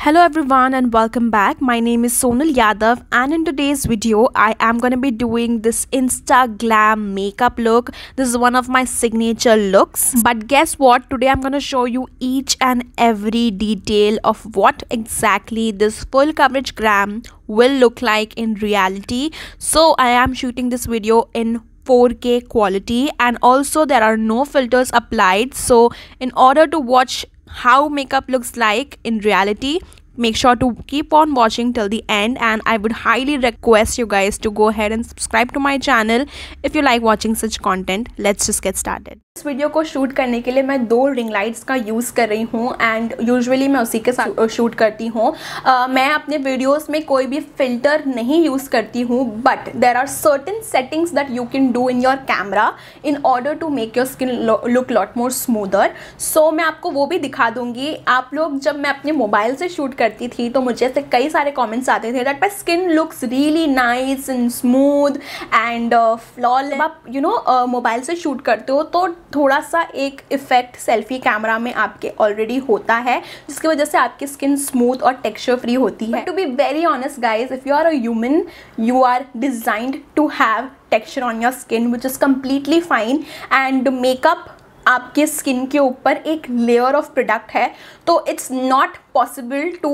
Hello everyone and welcome back. My name is Sonal Yadav and in today's video I am going to be doing this Insta Glam makeup look. This is one of my signature looks. But guess what? Today I'm going to show you each and every detail of what exactly this full coverage glam will look like in reality. So I am shooting this video in 4K quality and also there are no filters applied. So in order to watch how makeup looks like in reality, make sure to keep on watching till the end, and I would highly request you guys to go ahead and subscribe to my channel if you like watching such content. Let's just get started. इस video को shoot करने के लिए मैं 2 ring lights का use कर रही हूँ एंड यूजुअली मैं उसी के साथ शूट करती हूँ. मैं अपने वीडियोस में कोई भी फ़िल्टर नहीं यूज़ करती हूँ, but there are certain settings that you can do in your camera in order to make your skin look lot more smoother. So मैं आपको वो भी दिखा दूँगी. आप लोग, जब मैं अपने मोबाइल से शूट करती थी तो मुझे ऐसे कई सारे कॉमेंट्स आते थे that my skin looks really nice and smooth and flawless. आप मोबाइल से शूट करते हो तो थोड़ा सा एक इफेक्ट सेल्फी कैमरा में आपके ऑलरेडी होता है, जिसकी वजह से आपकी स्किन स्मूथ और टेक्सचर फ्री होती है. To be very honest guys, if you are a human, you are designed to have texture on your skin which is completely fine. And makeup आपके स्किन के ऊपर एक लेयर ऑफ प्रोडक्ट है, तो it's not possible to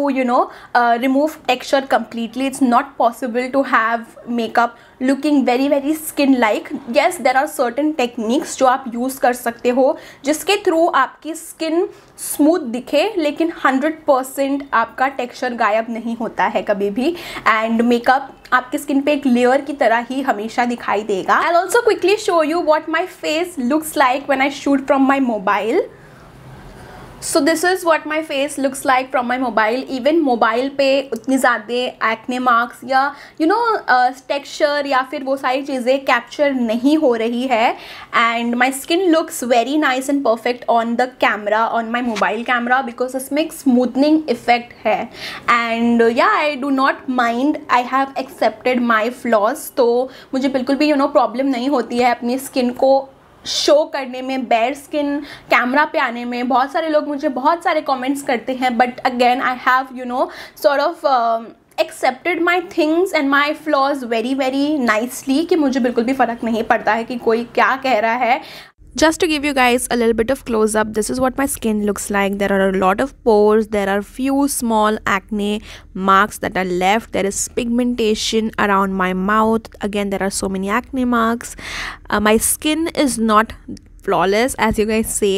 remove texture completely. It's not possible to have makeup looking very skin like. Yes, there are certain techniques जो आप use कर सकते हो जिसके थ्रू आपकी स्किन स्मूथ दिखे, लेकिन 100% आपका टेक्सचर गायब नहीं होता है कभी भी. एंड मेकअप आपकी स्किन पे एक लेयर की तरह ही हमेशा दिखाई देगा. I'll also quickly show you what my face looks like when I shoot from my mobile. So this is what my face looks like from my mobile. Even mobile पे उतनी ज़्यादा एक्ने मार्क्स या texture या फिर वो सारी चीज़ें capture नहीं हो रही है. And my skin looks very nice and perfect on the camera, on my mobile camera, because इसमें एक स्मूथनिंग इफेक्ट है. And yeah I do not mind, I have accepted my flaws. तो मुझे बिल्कुल भी प्रॉब्लम नहीं होती है अपनी स्किन को शो करने में, बेयर स्किन कैमरा पे आने में. बहुत सारे लोग मुझे बहुत सारे कमेंट्स करते हैं, but again I have sort of accepted my things and my flaws very nicely कि मुझे बिल्कुल भी फ़र्क नहीं पड़ता है कि कोई क्या कह रहा है. Just to give you guys a little bit of close up, this is what my skin looks like. There are a lot of pores, there are few small acne marks that are left, there is pigmentation around my mouth. Again, there are so many acne marks. My skin is not flawless as you guys say.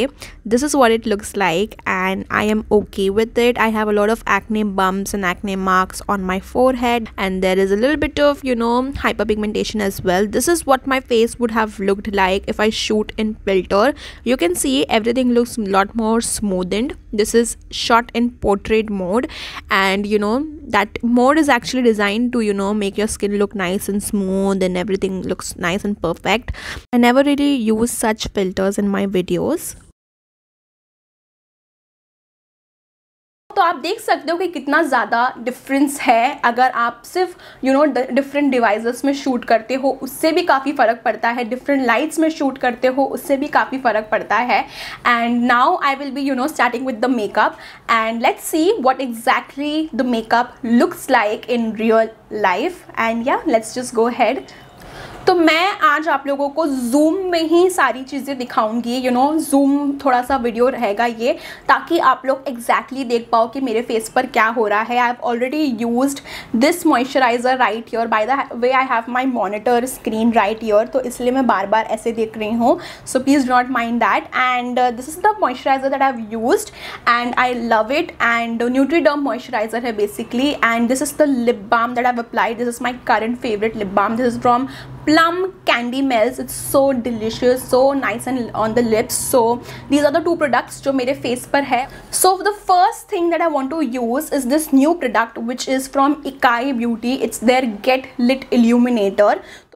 This is what it looks like and I am okay with it. I have a lot of acne bumps and acne marks on my forehead and there is a little bit of hyperpigmentation as well. This is what my face would have looked like if I shoot in filter. You can see everything looks a lot more smoothened. This is shot in portrait mode and that mode is actually designed to make your skin look nice and smooth and everything looks nice and perfect. I never really use such filters in my videos. तो आप देख सकते हो कि कितना ज़्यादा difference है. अगर आप सिर्फ डिफरेंट डिवाइसेस में शूट करते हो उससे भी काफ़ी फ़र्क पड़ता है, डिफरेंट लाइट्स में शूट करते हो उससे भी काफ़ी फ़र्क पड़ता है. And now I will be starting with the makeup and let's see what exactly the makeup looks like in real life. And या लेट्स जस्ट गो अहेड. तो मैं आज आप लोगों को जूम में ही सारी चीज़ें दिखाऊंगी. जूम थोड़ा सा वीडियो रहेगा ये, ताकि आप लोग एग्जैक्टली देख पाओ कि मेरे फेस पर क्या हो रहा है. I have already used this moisturiser right here. By the way I have my monitor screen right here, तो इसलिए मैं बार बार ऐसे देख रही हूँ. So please not mind that. And this is the moisturiser that I have used and I love it. And Nutriderm moisturiser है basically. And this is the lip balm that I have applied. This is my current favourite lip balm. This is from Plum Candy Melts. It's so delicious, so nice and on the lips. So these are the 2 products जो मेरे face पर है. So the first thing that I want to use is this new product which is from Ikai Beauty. It's their Get Lit Illuminator.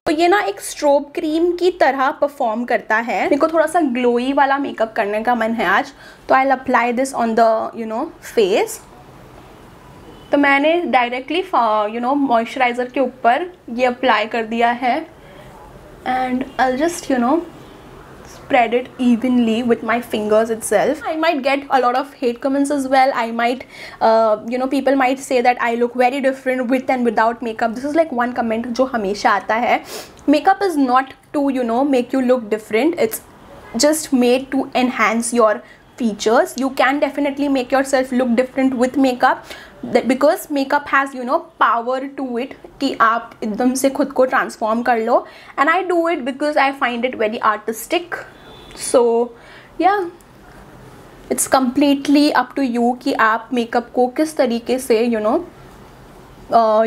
तो ये एक strobe cream की तरह perform करता है. मेरे को थोड़ा सा ग्लोई वाला मेकअप करने का मन है आज, तो I will apply this on the face. तो मैंने डायरेक्टली मॉइस्चराइज़र के ऊपर ये अप्लाई कर दिया है. And I'll just spread it evenly with my fingers itself. I might get a lot of hate comments as well. I might people might say that I look very different with and without makeup. This is like one comment जो हमेशा आता है. Makeup is not to make you look different. It's just made to enhance your features. You can definitely make yourself look different with makeup, because makeup has power to it कि आप एकदम से खुद को transform कर लो. And I do it because I find it very artistic. So yeah, it's completely up to you कि आप makeup को किस तरीके से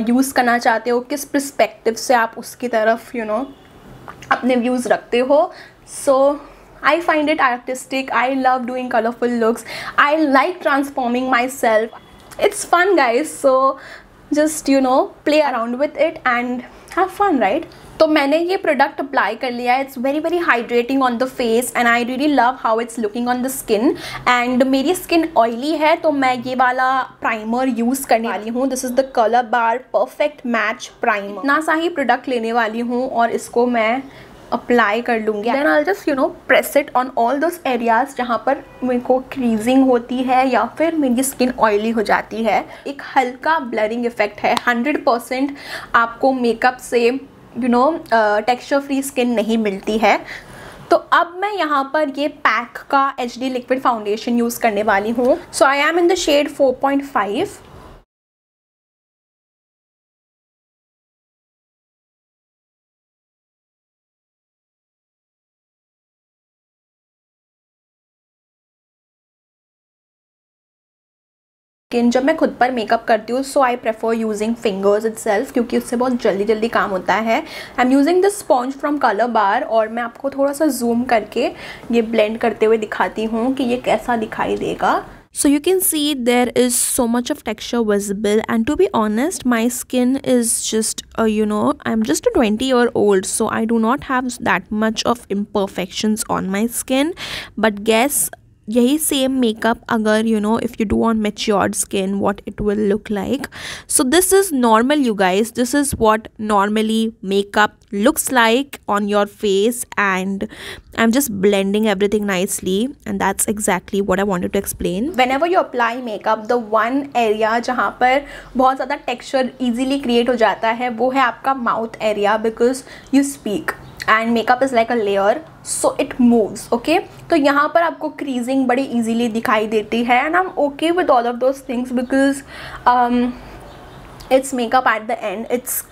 यूज़ करना चाहते हो, किस perspective से आप उसकी तरफ अपने views रखते हो. So I find it artistic. I love doing colorful looks. I like transforming myself. It's fun, guys. So just play around with it and have fun, right? तो मैंने ये प्रोडक्ट अप्लाई कर लिया है. It's very very hydrating on the face and I really love how it's looking on the skin. And मेरी skin oily है तो मैं ये वाला प्राइमर यूज़ करने वाली हूँ. This is the colour bar perfect match primer. इतना सा ही प्रोडक्ट लेने वाली हूँ और इसको मैं अप्लाई कर लूँगी. Then I just press it on all those areas जहाँ पर मेरे को क्रीजिंग होती है या फिर मेरी स्किन ऑयली हो जाती है. एक हल्का ब्लरिंग इफेक्ट है. 100% आपको मेकअप से टेक्सचर फ्री स्किन नहीं मिलती है. तो अब मैं यहाँ पर ये पैक का HD लिक्विड फाउंडेशन यूज़ करने वाली हूँ. So I am in the shade 4.5. जब मैं खुद पर मेकअप करती हूँ so I prefer using fingers itself, क्योंकि उससे बहुत जल्दी जल्दी काम होता है. I am using this sponge from Colorbar और मैं आपको थोड़ा सा जूम करके ये ब्लेंड करते हुए दिखाती हूँ कि ये कैसा दिखाई देगा. So you can see there is so much of texture visible, and to be honest my skin is just I'm just a 20-year-old, so I do not have that much of imperfections on my skin. But guess यही same makeup अगर if you do on matured skin what it will look like. So this is normal, you guys. This is what normally makeup looks like on your face, and I'm just blending everything nicely, and that's exactly what I wanted to explain. Whenever you apply makeup, the one area जहाँ पर बहुत ज़्यादा texture easily create हो जाता है वो है आपका mouth area, because you speak and makeup is like a layer, so it moves. Okay, तो यहाँ पर आपको creasing बड़ी easily दिखाई देती है, and I'm okay with all of those things because it's makeup at the end.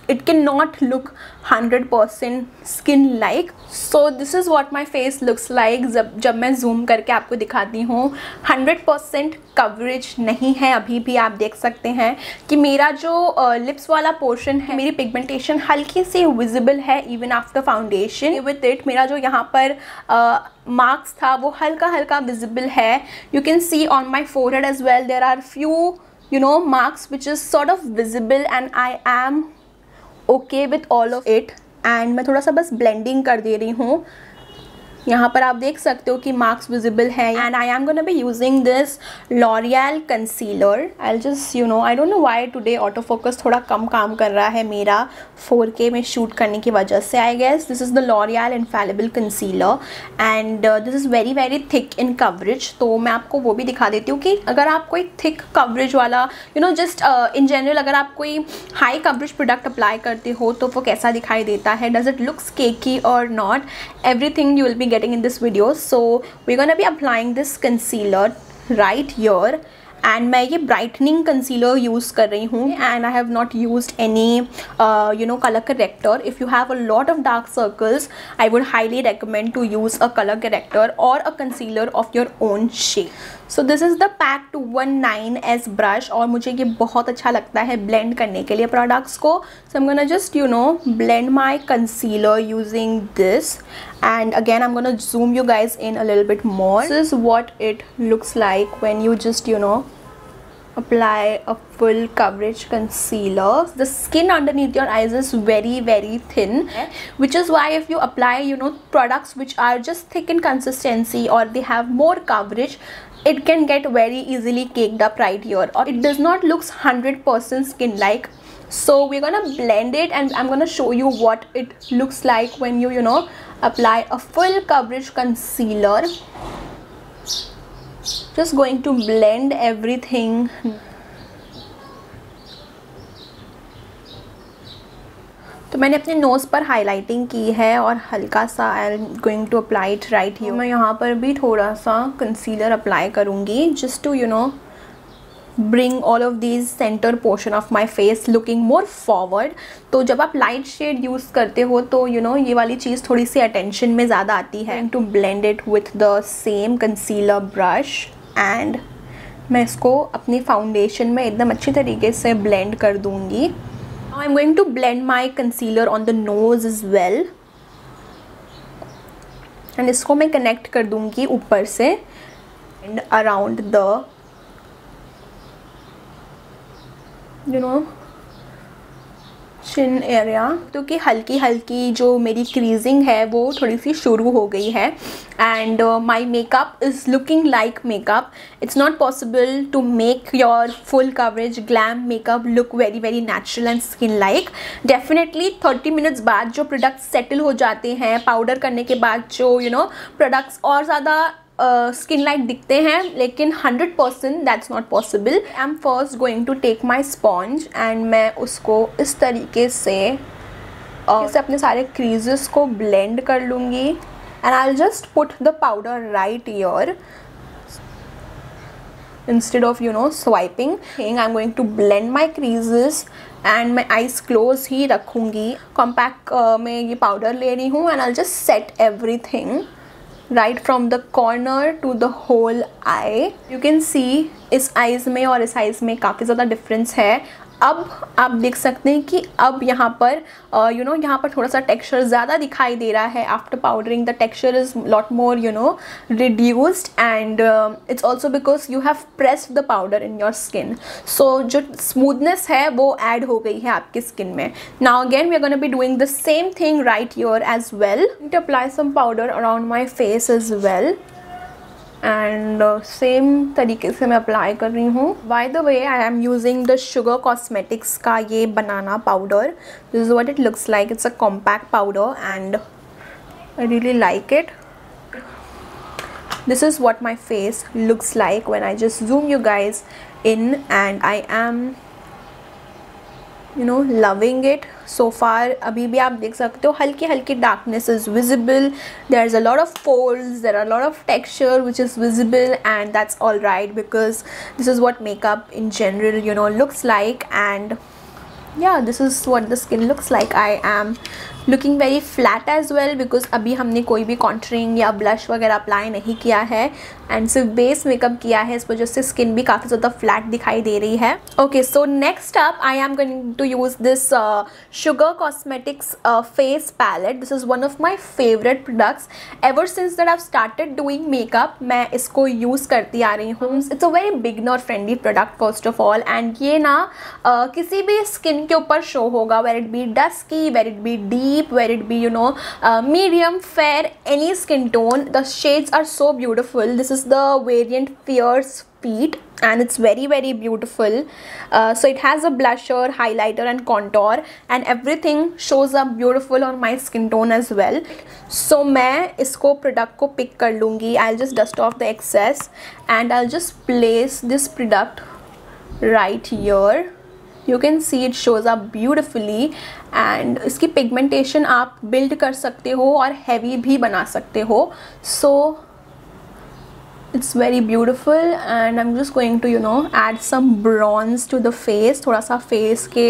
It cannot look 100% skin like. So this is what my face looks like. जब मैं zoom करके आपको दिखाती हूँ 100% coverage नहीं है अभी भी. आप देख सकते हैं कि मेरा जो lips वाला portion है, मेरी pigmentation हल्की सी visible है even after foundation. With it मेरा जो यहाँ पर marks था वो हल्का हल्का visible है. You can see on my forehead as well there are few marks which is sort of visible, and I am okay with all of it. And मैं थोड़ा सा बस blending कर दे रही हूँ. यहाँ पर आप देख सकते हो कि मार्क्स विजिबल है. And I am gonna be using this L'Oréal concealer. I just I don't know why today auto focus थोड़ा कम काम कर रहा है मेरा 4K में शूट करने की वजह से. I guess this is the L'Oreal infallible concealer and this is very very thick in coverage. तो मैं आपको वो भी दिखा देती हूँ कि अगर आप कोई थिक कवरेज वाला जस्ट इन जनरल अगर आप कोई हाई कवरेज प्रोडक्ट अप्लाई करते हो तो वो कैसा दिखाई देता है. डज इट लुक्स केकी और not. Everything you will be getting in this video. So we're gonna be applying this concealer right here, and मैं ये brightening concealer use कर रही हूँ, and I have not used any color corrector. If you have a lot of dark circles, I would highly recommend to use a color corrector or a concealer of your own shade. So this is the PAC 219S brush, और मुझे ये बहुत अच्छा लगता है blend करने के लिए products को. So I'm gonna just blend my concealer using this, and again I'm gonna zoom you guys in a little bit more. This is what it looks like when you just apply a full coverage concealer. The skin underneath your eyes is very very thin, which is why if you apply products which are just thick in consistency or they have more coverage, it can get very easily caked up right here, or it does not look 100% skin like. So we're gonna blend it, and I'm gonna show you what it looks like when you apply a full coverage concealer. Just going to blend everything. तो मैंने अपने nose पर highlighting की है और हल्का सा I am going to apply it right here. मैं यहाँ पर भी थोड़ा सा कंसीलर अप्लाई करूँगी just to bring all of these center portion of my face looking more forward. तो जब आप लाइट शेड यूज़ करते हो तो ये वाली चीज़ थोड़ी सी अटेंशन में ज़्यादा आती है। To blend it with the same concealer brush and मैं इसको अपनी फाउंडेशन में एकदम अच्छी तरीके से ब्लेंड कर दूँगी। Now I'm going to blend my concealer on the nose as well and इसको मैं कनेक्ट कर दूँगी ऊपर से and around the chin area, क्योंकि हल्की हल्की जो मेरी क्रीजिंग है वो थोड़ी सी शुरू हो गई है and my makeup is looking like makeup. It's not possible to make your full coverage glam makeup look very very natural and skin like. Definitely 30 minutes बाद जो प्रोडक्ट्स सेटल हो जाते हैं, पाउडर करने के बाद जो प्रोडक्ट्स और ज़्यादा स्किन लाइक दिखते हैं, लेकिन 100% that's not possible. I am first going to take my sponge and मैं उसको इस तरीके से अपने सारे क्रीजेस को ब्लेंड कर लूँगी and I will just put the powder right year instead of swiping. I'm going to blend my creases and मैं eyes close ही रखूँगी. कॉम्पैक्ट में ये पाउडर ले रही हूँ and I'll just set everything right from the corner to the whole eye. You can see इस eyes में और इस eyes में काफ़ी ज़्यादा difference है. अब आप देख सकते हैं कि अब यहाँ पर यहाँ पर थोड़ा सा टेक्सचर ज़्यादा दिखाई दे रहा है. After powdering the texture is lot more reduced and it's also because you have pressed the powder in your skin. So जो स्मूथनेस है वो ऐड हो गई है आपकी स्किन में. Now again we are gonna be doing the same thing right your as well. To apply some powder around my face as well and same तरीके से मैं अप्लाई कर रही हूँ. By the way I am using the sugar cosmetics का ये banana powder. This is what it looks like. It's a compact powder and I really like it. This is what my face looks like when I just zoom you guys in and I am loving it so far. अभी भी आप देख सकते हो हल्की हल्की darkness is visible. There's a lot of folds, there are a lot of texture which is visible, and that's all right because this is what makeup in general looks like. And yeah, this is what the skin looks like. I am looking very flat as well because अभी हमने कोई भी contouring या blush वगैरह apply नहीं किया है and सिर्फ बेस मेकअप किया है. इस वजह से स्किन भी काफ़ी ज़्यादा फ्लैट दिखाई दे रही है. Okay, so next up I am going to use this sugar cosmetics face palette. This is one of my favourite products. Ever since that I started doing makeup मैं इसको यूज़ करती आ रही हूँ. It's a very beginner friendly product first of all, and ये ना किसी भी स्किन के ऊपर शो होगा, where it be dusky, where it be deep, where it be medium, fair, any skin tone. The shades are so beautiful. This is the variant Fierce Feet and it's very very beautiful. So it has a blusher, highlighter and contour and everything shows up beautiful on my skin tone as well. So मैं इसको product को pick कर लूँगी. I'll just dust off the excess and I'll just place this product right here. You can see it shows up beautifully and इसकी pigmentation आप build कर सकते हो और heavy भी बना सकते हो. So it's very beautiful and I'm just going to add some bronze to the face. थोड़ा सा face के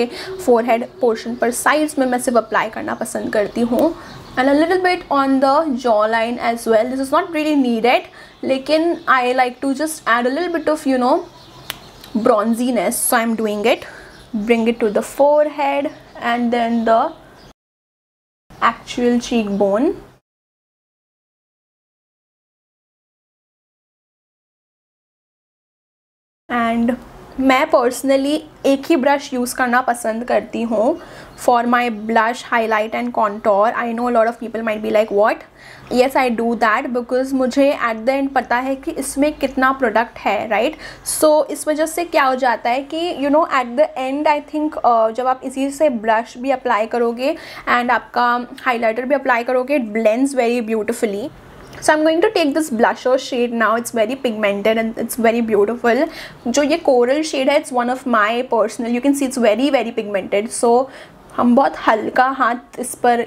forehead portion पर sides में मैं सिर्फ apply करना पसंद करती हूँ and a little bit on the jawline as well. This is not really needed, लेकिन I like to just add a little bit of bronziness, so I'm doing it. Bring it to the forehead and then the actual cheekbone. And मैं personally एक ही brush use करना पसंद करती हूँ for my blush, highlight and contour. I know lot of people might be like what. Yes, I do that because मुझे at the end पता है कि इसमें कितना प्रोडक्ट है, राइट. सो इस वजह से क्या हो जाता है कि you know at the and I think जब आप इसी से ब्लश भी अप्लाई करोगे एंड आपका हाईलाइटर भी अप्लाई करोगे, it blends very beautifully. So I'm going to take this blusher shade now. It's very pigmented and it's very beautiful. जो ये coral shade है, it's one of my personal. You can see it's very very pigmented. So हम बहुत हल्का हाथ इस पर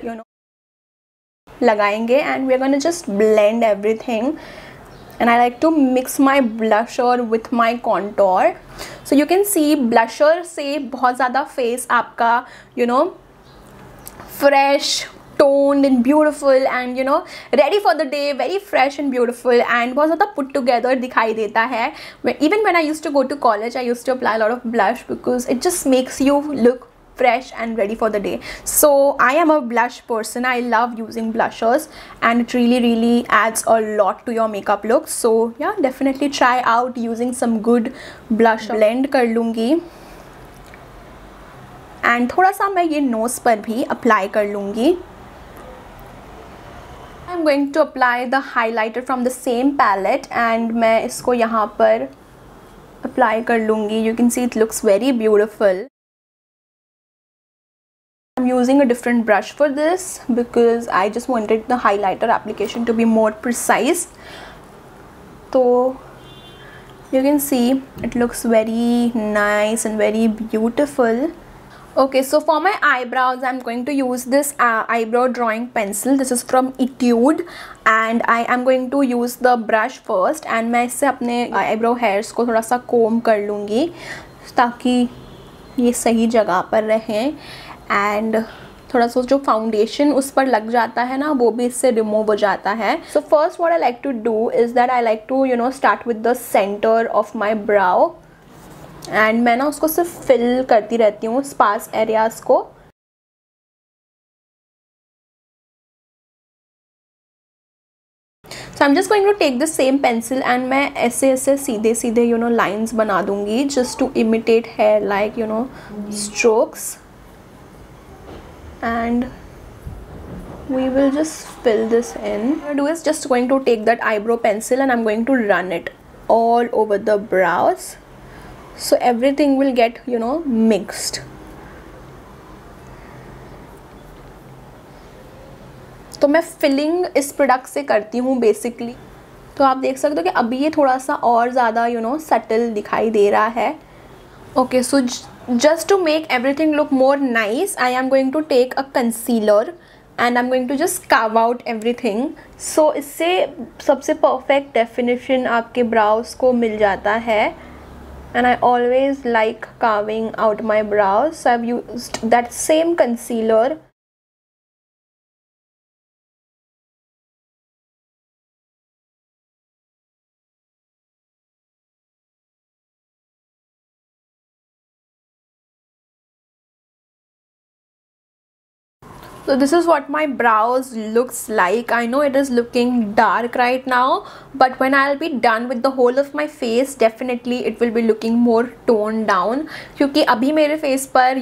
लगाएंगे and we're gonna just blend everything. And I like to mix my blusher with my contour. So you can see blusher से बहुत ज़्यादा face आपका fresh, toned and beautiful and ready for the day, very fresh and beautiful and बहुत ज़्यादा put together दिखाई देता है. Even when I used to go to college, I used to apply a lot of blush because it just makes you look fresh and ready for the day. So I am a blush person. I love using blushers and it really adds a lot to your makeup look. So yeah, definitely try out using some good blush. Blend कर लूँगी and थोड़ा सा मैं ये nose पर भी apply कर लूँगी. I'm going to apply the highlighter from the same palette and मैं इसको यहाँ पर apply कर लूँगी. You can see it looks very beautiful. I'm using a different brush for this because I just wanted the highlighter application to be more precise. So you can see it looks very nice and very beautiful. Okay, so for my eyebrows I'm going to use this eyebrow drawing pencil. This is from Etude and I am going to use the brush first and मैं इससे अपने eyebrow hairs को थोड़ा सा comb कर लूँगी ताकि ये सही जगह पर रहें and थोड़ा सा जो फाउंडेशन उस पर लग जाता है ना वो भी इससे रिमूव हो जाता है. So first what I like to do is that I like to start with the center of my brow and मैं ना उसको सिर्फ फिल करती रहती हूँ स्पार्स एरियाज को. So I'm just going to take the same pencil and मैं ऐसे ऐसे सीधे सीधे lines बना दूँगी just to imitate hair like strokes and we will just fill this in. What I'm going to do is just going to take that eyebrow pencil and I'm going to run it all over the brows. So everything will get mixed. तो मैं filling इस product से करती हूँ basically. तो आप देख सकते हो कि अभी ये थोड़ा सा और ज़्यादा सटल दिखाई दे रहा है. Okay, so just to make everything look more nice I am going to take a concealer and I'm going to just carve out everything. So इससे सबसे perfect definition आपके brows को मिल जाता है. And I always like carving out my brows, so I've used that same concealer. So this is what my brows looks like. I know it is looking dark right now, but when I'll be done with the whole of my face, definitely it will be looking more toned down. क्योंकि अभी मेरे face पर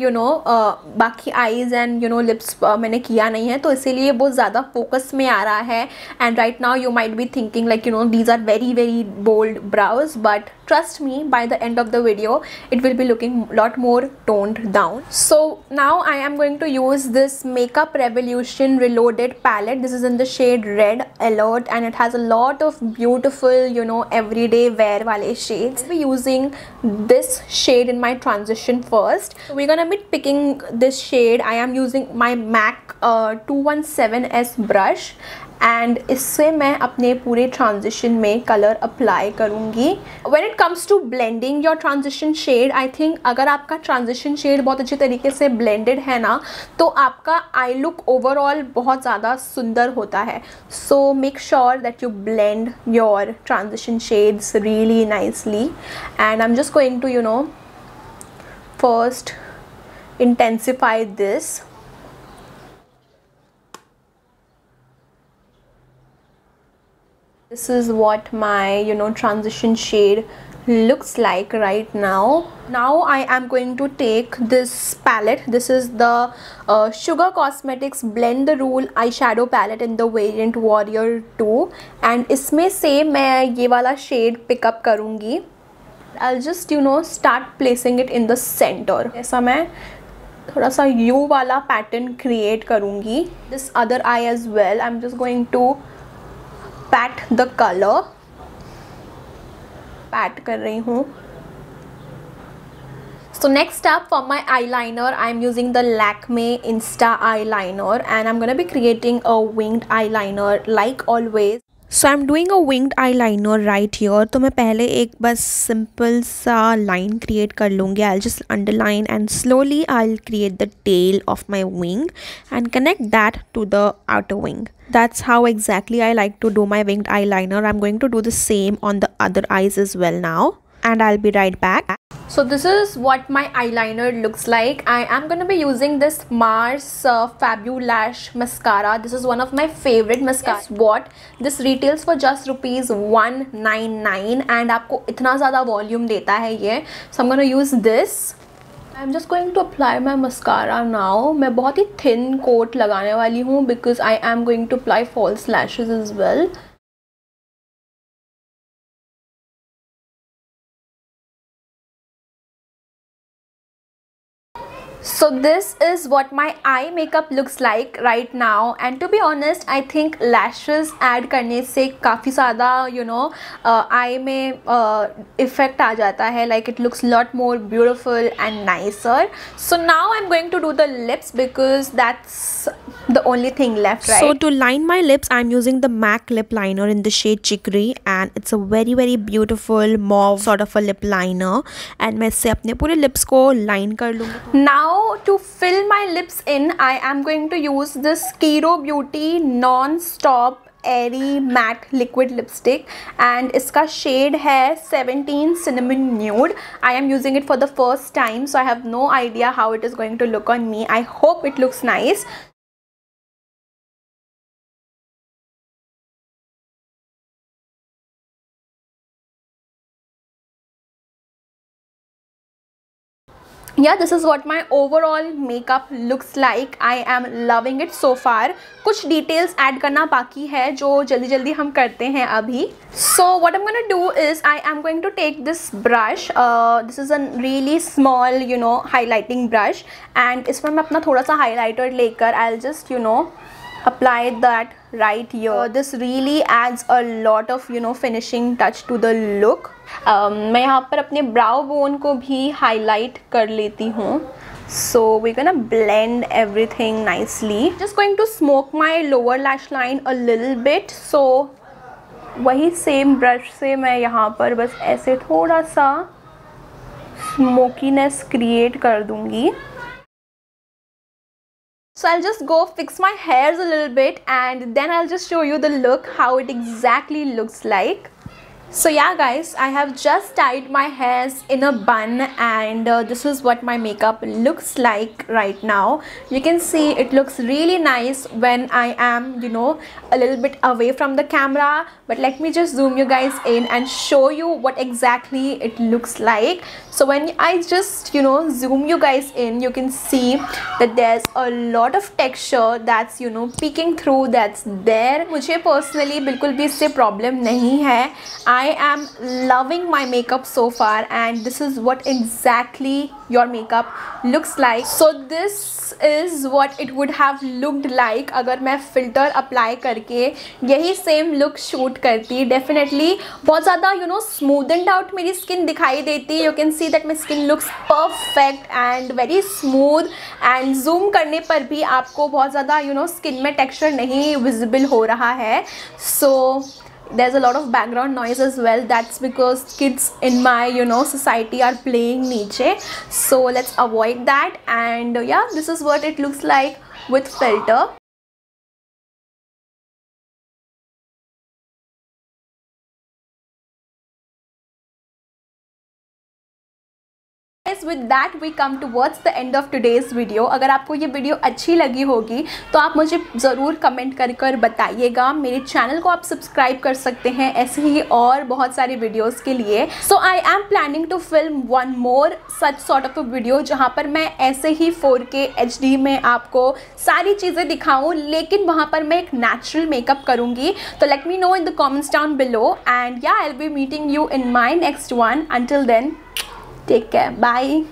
बाकी eyes and lips मैंने किया नहीं है, तो इसीलिए बहुत ज़्यादा focus में आ रहा है. And right now you might be thinking like these are very bold brows, but trust me, by the end of the video it will be looking a lot more toned down. So now I am going to use this Makeup Revolution Reloaded palette. This is in the shade Red Alert and it has a lot of beautiful everyday wear wale shades. I'll be using this shade in my transition first. So we're gonna be picking this shade. I am using my MAC 217S brush and इससे मैं अपने पूरे transition में color apply करूँगी. When it comes to blending your transition shade, I think अगर आपका transition shade बहुत अच्छी तरीके से blended है ना, तो आपका eye look overall बहुत ज़्यादा सुंदर होता है. So make sure that you blend your transition shades really nicely. And I'm just going to first intensify this. This is what my transition shade looks like right now. Now I am going to take this palette. This is the Sugar Cosmetics Blend the Rule eyeshadow palette in the variant Warrior 2, and इसमें से मैं ये वाला shade pick up करूँगी. I'll just start placing it in the center. ऐसा मैं थोड़ा सा U वाला pattern create करूँगी. This other eye as well. I'm just going to pat the color. pat कर रही हूँ. So next up for my eyeliner, I'm using the Lakme Insta eyeliner, and I'm gonna be creating a winged eyeliner like always. So I'm doing a winged eyeliner right here. तो मैं पहले एक बस simple सा line create कर लूँगी. I'll just underline and slowly I'll create the tail of my wing and connect that to the outer wing. That's how exactly I like to do my winged eyeliner. I'm going to do the same on the other eyes as well now, and I'll be right back. So this is what my eyeliner looks like. I am going to be using this Mars Fabulash mascara. This is one of my favorite mascara. Guess what? This retails for just ₹199 and आपको इतना ज़्यादा volume देता है ये. So I'm going to use this. I'm just going to apply my mascara now. मैं बहुत ही thin coat लगाने वाली हूँ because I am going to apply false lashes as well. So this is what my eye makeup looks like right now, and to be honest I think lashes add करने से काफ़ी ज़्यादा eye में effect आ जाता है, like it looks lot more beautiful and nicer. So now I'm going to do the lips because that's the only thing left, right? So to line my lips I'm using the MAC lip liner in the shade Chicory, and it's a very beautiful mauve sort of a lip liner, and मैं इससे अपने पूरे lips को line कर लूँगी. Now to fill my lips in, I am going to use this Kiro Beauty Non-Stop Airy Matte Liquid Lipstick, and इसका shade है 17 Cinnamon Nude. I am using it for the first time, so I have no idea how it is going to look on me. I hope it looks nice. Yeah, this is what my overall makeup looks like. I am loving it so far. कुछ details add करना बाकी है जो जल्दी जल्दी हम करते हैं अभी. So what I'm gonna do is I am going to take this brush. This is a really small highlighting brush, and इसमें मैं अपना थोड़ा सा highlighter लेकर I'll just apply that right here. This really adds a lot of finishing touch to the look. मैं यहाँ पर अपने brow bone को भी highlight कर लेती हूँ. So we're gonna blend everything nicely. Just going to smoke my lower lash line a little bit. So वही same brush से मैं यहाँ पर बस ऐसे थोड़ा सा smokiness create कर दूँगी. So I'll just go fix my hairs a little bit, and then I'll just show you the look, how it exactly looks like. So yeah guys, I have just tied my hairs in a bun, and this is what my makeup looks like right now. You can see it looks really nice when I am a little bit away from the camera, but let me just zoom you guys in and show you what exactly it looks like. So when I just zoom you guys in, you can see that there's a lot of texture that's peeking through, that's there. मुझे personally बिल्कुल भी इससे problem नहीं है. I am loving my makeup so far, and this is what exactly your makeup looks like. So this is what it would have looked like अगर मैं filter apply करके यही same look shoot करती. Definitely बहुत ज़्यादा smoothened out मेरी skin दिखाई देती. You can see that my skin looks perfect and very smooth, and zoom करने पर भी आपको बहुत ज़्यादा skin में texture नहीं visible हो रहा है. So there's a lot of background noise as well. That's because kids in my society are playing niche, so let's avoid that. And yeah, this is what it looks like with filter. With that we come towards the end of today's video. अगर आपको ये video अच्छी लगी होगी तो आप मुझे ज़रूर कमेंट कर बताइएगा। मेरे चैनल को आप सब्सक्राइब कर सकते हैं ऐसे ही और बहुत सारे वीडियोस के लिए। So I am planning to film one more such sort of a video जहाँ पर मैं ऐसे ही 4K HD में आपको सारी चीज़ें दिखाऊँ, लेकिन वहाँ पर मैं एक नेचुरल मेकअप करूँगी। तो let me know in the comments down below and yeah I will be meeting you in my next one. Until then, take care. Bye.